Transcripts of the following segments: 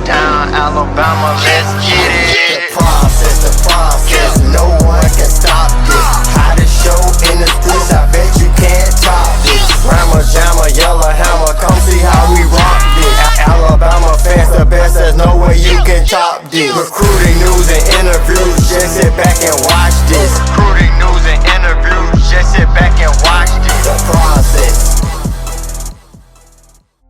Touchdown, Alabama, let's get it. The process, no one can stop this. Hottest show in the streets, I bet you can't top this. Rammer, jammer, yellow hammer, come see how we rock this. Alabama fans the best, there's no way you can top this. Recruiting news and interviews, just sit back and watch this. Recruiting news and interviews, just sit back and watch this. The process.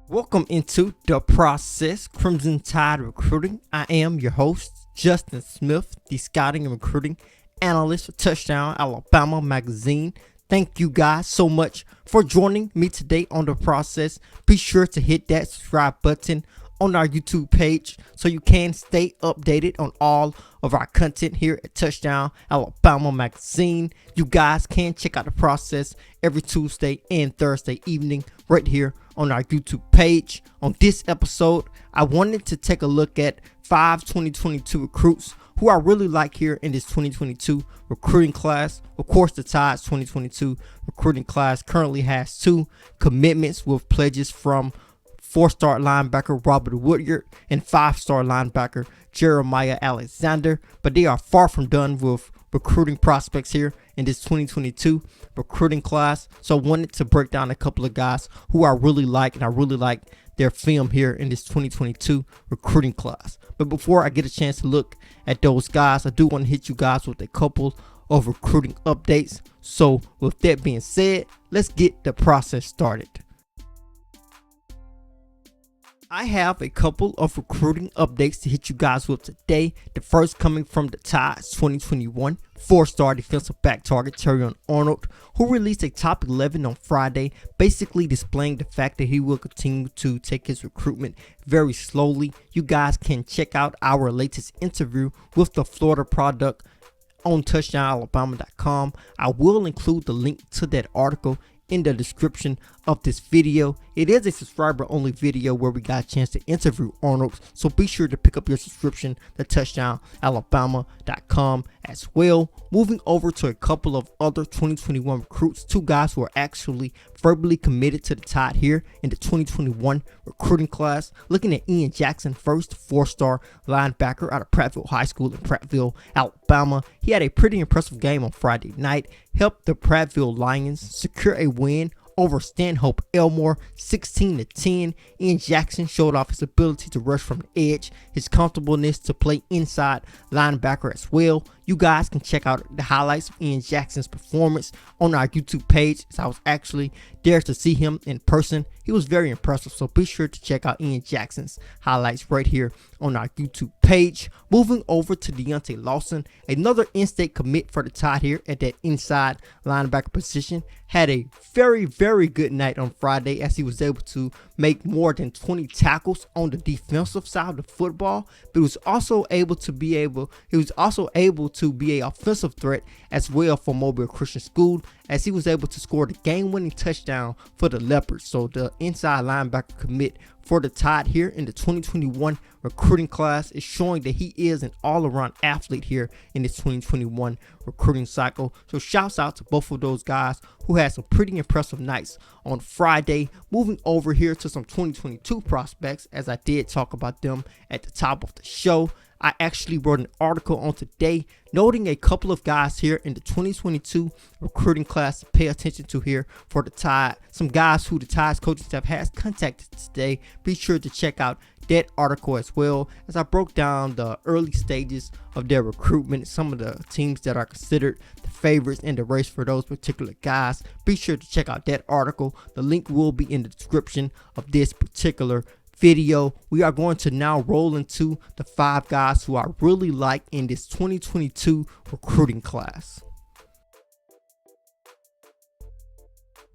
Welcome into The Process, Crimson Tide Recruiting. I am your host, Justin Smith, the scouting and recruiting analyst for Touchdown Alabama magazine. Thank you guys so much for joining me today on The Process. Be sure to hit that subscribe button on our YouTube page so you can stay updated on all of our content here at Touchdown Alabama magazine. You guys can check out The Process every Tuesday and Thursday evening right here on our YouTube page. On this episode, I wanted to take a look at 5 2022 recruits who I really like here in this 2022 recruiting class. Of course, the Tide's 2022 recruiting class currently has 2 commitments with pledges from 4-star linebacker Robert Woodyard and 5-star linebacker Jeremiah Alexander, but they are far from done with recruiting prospects here in this 2022 recruiting class. So I wanted to break down a couple of guys who I really like, and I really like their film here in this 2022 recruiting class. But before I get a chance to look at those guys, I do want to hit you guys with a couple of recruiting updates. So with that being said, let's get the process started. I have a couple of recruiting updates to hit you guys with today. The first coming from the Tide's 2021 4-star defensive back target Terrion Arnold, who released a top 11 on Friday, basically displaying the fact that he will continue to take his recruitment very slowly. You guys can check out our latest interview with the Florida product on touchdownalabama.com. I will include the link to that article in the description of this video. It is a subscriber only video where we got a chance to interview Arnold, so be sure to pick up your subscription to touchdownalabama.com as well. Moving over to a couple of other 2021 recruits, 2 guys who are actually verbally committed to the Tide here in the 2021 recruiting class. Looking at Ian Jackson first, 4-star linebacker out of Prattville High School in Prattville, Alabama. He had a pretty impressive game on Friday night, helped the Prattville Lions secure a win over Stanhope Elmore 16-10. Ian Jackson showed off his ability to rush from the edge, his comfortableness to play inside linebacker as well. You guys can check out the highlights of Ian Jackson's performance on our YouTube page, as I was actually there to see him in person. He was very impressive, so be sure to check out Ian Jackson's highlights right here on our YouTube page. Moving over to Deontay Lawson, another in-state commit for the Tide here at that inside linebacker position, had a very good night on Friday as he was able to make more than 20 tackles on the defensive side of the football, but he was also able to be an offensive threat as well for Mobile Christian School, as he was able to score the game-winning touchdown for the Leopards. So the inside linebacker commit for the Tide here in the 2021 recruiting class is showing that he is an all-around athlete here in this 2021 recruiting cycle. So shouts out to both of those guys who had some pretty impressive nights on Friday. Moving over here to some 2022 prospects, as I did talk about them at the top of the show. I actually wrote an article on today noting a couple of guys here in the 2022 recruiting class to pay attention to here for the Tide. Some guys who the Tide's coaching staff has contacted today. Be sure to check out that article as well, as I broke down the early stages of their recruitment, some of the teams that are considered the favorites in the race for those particular guys. Be sure to check out that article. The link will be in the description of this particular video. We are going to now roll into the 5 guys who I really like in this 2022 recruiting class.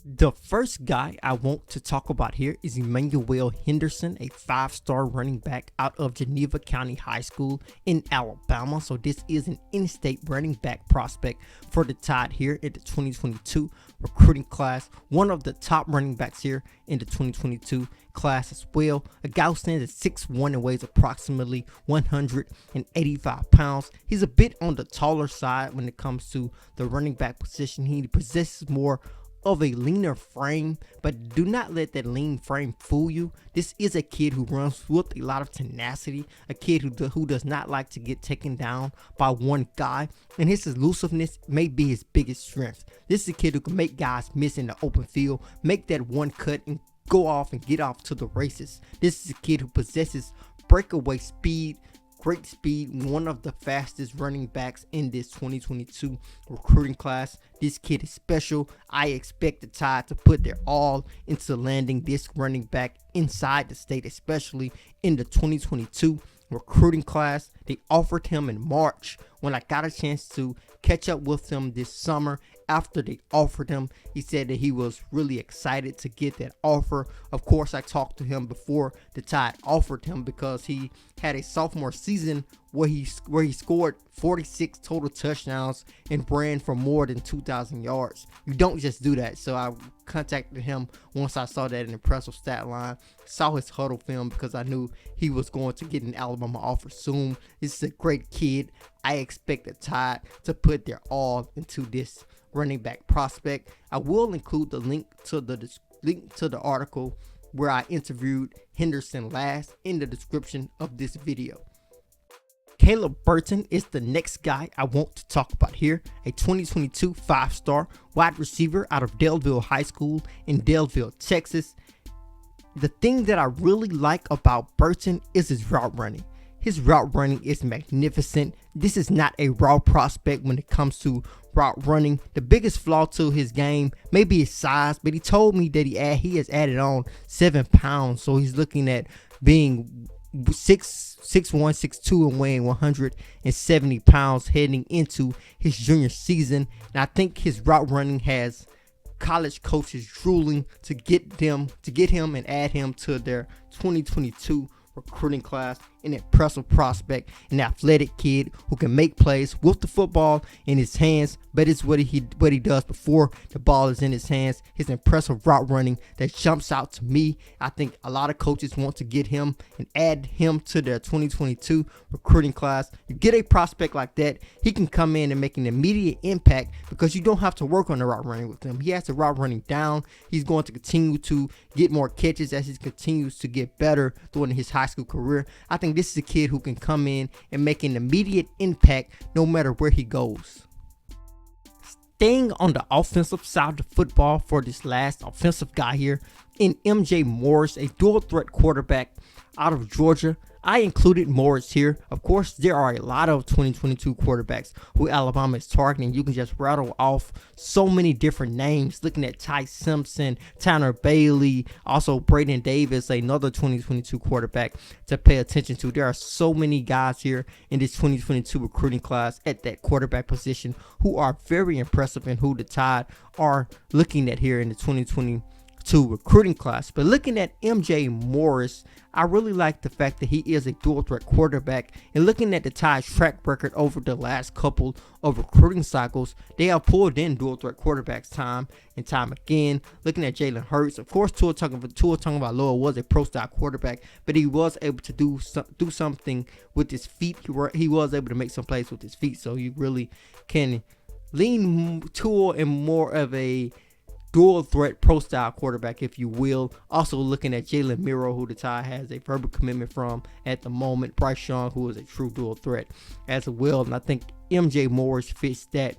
The first guy I want to talk about here is Emmanuel Henderson, a 5-star running back out of Geneva County High School in Alabama. So this is an in-state running back prospect for the Tide here in the 2022 recruiting class. One of the top running backs here in the 2022 class as well. A guy who stands at 6'1" and weighs approximately 185 pounds. He's a bit on the taller side when it comes to the running back position. He possesses more of a leaner frame, but do not let that lean frame fool you. This is a kid who runs with a lot of tenacity, a kid who does not like to get taken down by one guy, and his elusiveness may be his biggest strength. This is a kid who can make guys miss in the open field, make that one cut and go off and get off to the races. This is a kid who possesses breakaway speed, great speed, one of the fastest running backs in this 2022 recruiting class. This kid is special. I expect the Tide to put their all into landing this running back inside the state, especially in the 2022 recruiting class. They offered him in March. When I got a chance to catch up with him this summer after they offered him, he said that he was really excited to get that offer. Of course, I talked to him before the Tide offered him because he had a sophomore season where he scored 46 total touchdowns and ran for more than 2,000 yards. You don't just do that. So I contacted him once I saw that impressive stat line, saw his huddle film because I knew he was going to get an Alabama offer soon. This is a great kid. I expect the Tide to put their all into this running back prospect. I will include the link to the article where I interviewed Henderson last in the description of this video. Caleb Burton is the next guy I want to talk about here, a 2022 5-star wide receiver out of Daleville High School in Daleville, Texas. The thing that I really like about Burton is his route running. His route running is magnificent. This is not a raw prospect when it comes to route running. The biggest flaw to his game may be his size, but he told me that he has added on 7 pounds, so he's looking at being 6'1", 6'2", and weighing 170 pounds heading into his junior season. And I think his route running has college coaches drooling to get him and add him to their 2022 recruiting class. An impressive prospect, an athletic kid who can make plays with the football in his hands, but it's what he does before the ball is in his hands. His impressive route running that jumps out to me. I think a lot of coaches want to get him and add him to their 2022 recruiting class. You get a prospect like that, he can come in and make an immediate impact because you don't have to work on the route running with him. He has the route running down. He's going to continue to get more catches as he continues to get better during his high school career. I think this is a kid who can come in and make an immediate impact no matter where he goes. Staying on the offensive side of the football for this last offensive guy here, in MJ Morris, a dual threat quarterback out of Georgia. I included Morris here. Of course, there are a lot of 2022 quarterbacks who Alabama is targeting. You can just rattle off so many different names. Looking at Ty Simpson, Tanner Bailey, also Braden Davis, another 2022 quarterback to pay attention to. There are so many guys here in this 2022 recruiting class at that quarterback position who are very impressive and who the Tide are looking at here in the 2022 recruiting class. But looking at MJ Morris, I really like the fact that he is a dual threat quarterback, and looking at the Tide's track record over the last couple of recruiting cycles, they have pulled in dual threat quarterbacks time and time again. Looking at Jalen Hurts, of course, Tua Tagovailoa was a pro style quarterback, but he was able to do something with his feet. He was able to make some plays with his feet, so you really can lean Tua in more of a dual threat pro style quarterback, if you will. Also looking at Jalen Miro, who the Tide has a verbal commitment from at the moment. Bryce Young, who is a true dual threat as well. And I think MJ Morris fits that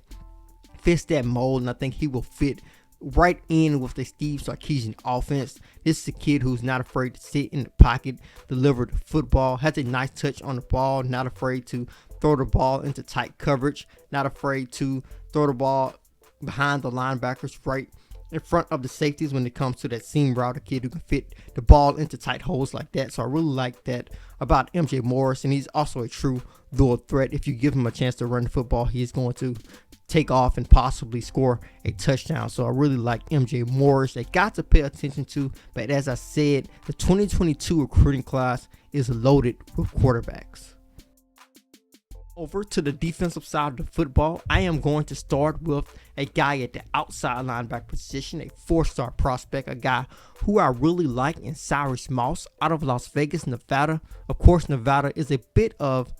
mold, and I think he will fit right in with the Steve Sarkisian offense. This is a kid who's not afraid to sit in the pocket, deliver the football, has a nice touch on the ball, not afraid to throw the ball into tight coverage, not afraid to throw the ball behind the linebackers, right in front of the safeties when it comes to that seam route. A kid who can fit the ball into tight holes like that. So I really like that about MJ Morris, and he's also a true dual threat. If you give him a chance to run the football, he's going to take off and possibly score a touchdown. So I really like MJ Morris. They got to pay attention to, but as I said, the 2022 recruiting class is loaded with quarterbacks. Over to the defensive side of the football, I am going to start with a guy at the outside linebacker position, a 4-star prospect, a guy who I really like in Cyrus Moss out of Las Vegas, Nevada. Of course, Nevada is a bit of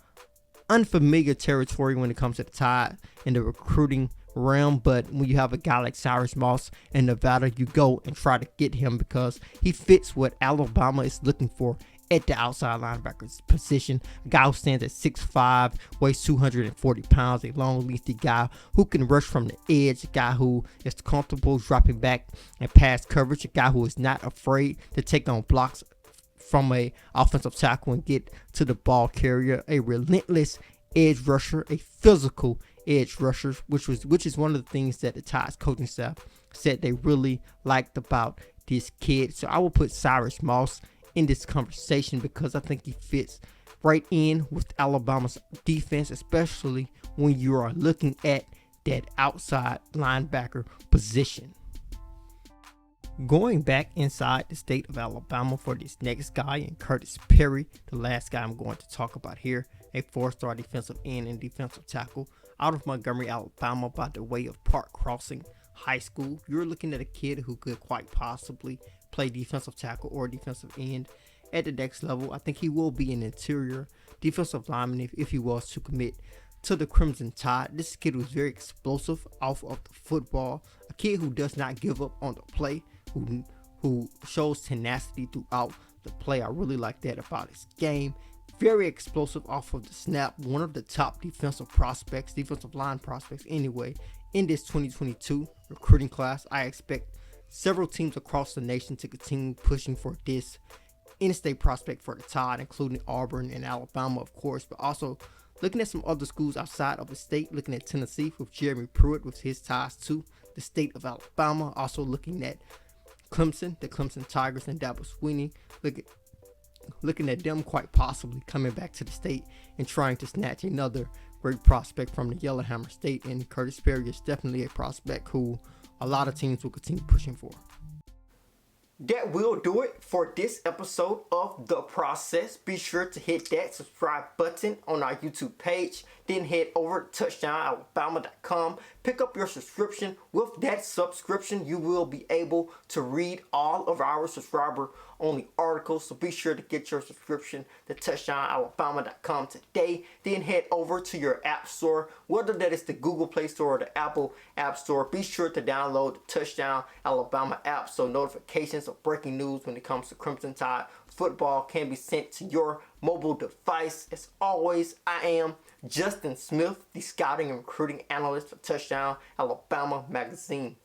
unfamiliar territory when it comes to the Tide and the recruiting realm, but when you have a guy like Cyrus Moss in Nevada, you go and try to get him because he fits what Alabama is looking for at the outside linebacker position. A guy who stands at 6'5", weighs 240 pounds, a long, lengthy guy who can rush from the edge, a guy who is comfortable dropping back and pass coverage, a guy who is not afraid to take on blocks from a offensive tackle and get to the ball carrier, a relentless edge rusher, a physical edge rusher, which is one of the things that the Tide's coaching staff said they really liked about this kid. So I will put Cyrus Moss in this conversation because I think he fits right in with Alabama's defense, especially when you are looking at that outside linebacker position. Going back inside the state of Alabama for this next guy, and Khurtiss Perry, the last guy I'm going to talk about here, a 4-star defensive end and defensive tackle out of Montgomery, Alabama, by the way of Park Crossing High School. You're looking at a kid who could quite possibly play defensive tackle or defensive end at the next level. I think he will be an interior defensive lineman if he was to commit to the Crimson Tide. This kid was very explosive off of the football, a kid who does not give up on the play, who shows tenacity throughout the play. I really like that about his game. Very explosive off of the snap. One of the top defensive line prospects anyway, in this 2022 recruiting class. I expect several teams across the nation to continue pushing for this in-state prospect for the Tide, including Auburn and Alabama, of course, but also looking at some other schools outside of the state, looking at Tennessee with Jeremy Pruitt with his ties to the state of Alabama, also looking at Clemson, the Clemson Tigers and Dabo Swinney, looking at them quite possibly coming back to the state and trying to snatch another great prospect from the Yellowhammer State. And Khurtiss Perry is definitely a prospect who a lot of teams will continue pushing for. That will do it for this episode of The Process. Be sure to hit that subscribe button on our YouTube page. Then head over to touchdownalabama.com. Pick up your subscription. With that subscription, you will be able to read all of our subscriber-only articles. So be sure to get your subscription to touchdownalabama.com today. Then head over to your app store, whether that is the Google Play Store or the Apple App Store. Be sure to download the Touchdown Alabama app so notifications of breaking news when it comes to Crimson Tide football can be sent to your mobile device. As always, I am Justin Smith, the scouting and recruiting analyst for Touchdown Alabama magazine.